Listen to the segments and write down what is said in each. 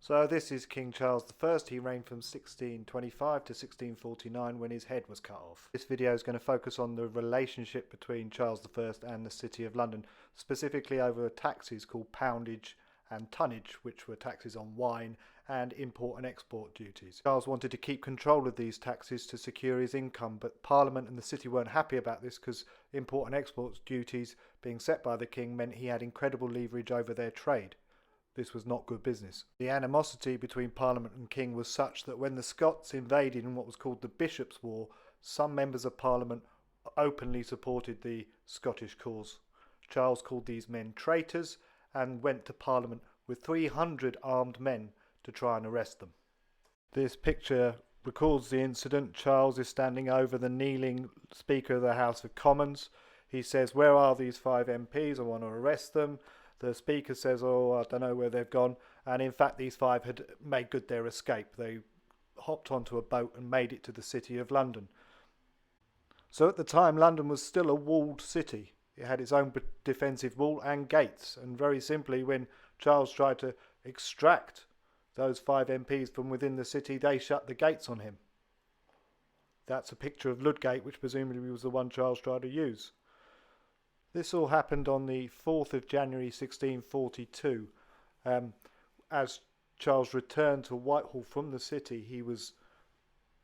So this is King Charles I. He reigned from 1625 to 1649 when his head was cut off. This video is going to focus on the relationship between Charles I and the City of London, specifically over taxes called poundage and tonnage, which were taxes on wine and import and export duties. Charles wanted to keep control of these taxes to secure his income, but Parliament and the city weren't happy about this because import and export duties being set by the king meant he had incredible leverage over their trade. This was not good business. The animosity between Parliament and King was such that when the Scots invaded in what was called the Bishops' War, some members of Parliament openly supported the Scottish cause. Charles called these men traitors and went to Parliament with 300 armed men to try and arrest them. This picture records the incident. Charles is standing over the kneeling Speaker of the House of Commons. He says, "Where are these 5 MPs? I want to arrest them." The Speaker says, "Oh, I don't know where they've gone." And in fact, these 5 had made good their escape. They hopped onto a boat and made it to the City of London. So at the time, London was still a walled city. It had its own defensive wall and gates. And very simply, when Charles tried to extract those 5 MPs from within the city, they shut the gates on him. That's a picture of Ludgate, which presumably was the one Charles tried to use. This all happened on the 4th of January 1642. As Charles returned to Whitehall from the city, he was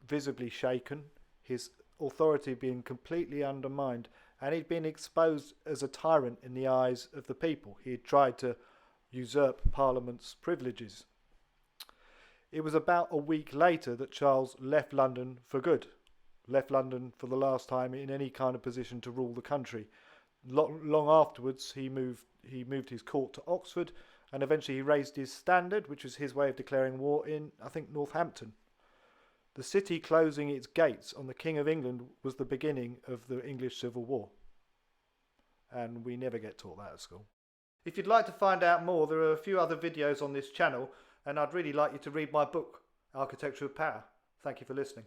visibly shaken, his authority being completely undermined, and he'd been exposed as a tyrant in the eyes of the people. He had tried to usurp Parliament's privileges. It was about a week later that Charles left London for good, left London for the last time in any kind of position to rule the country. Long afterwards, he moved his court to Oxford, and eventually he raised his standard, which was his way of declaring war, in, I think, Northampton. The city closing its gates on the King of England was the beginning of the English Civil War. And we never get taught that at school. If you'd like to find out more, there are a few other videos on this channel, and I'd really like you to read my book, Architecture of Power. Thank you for listening.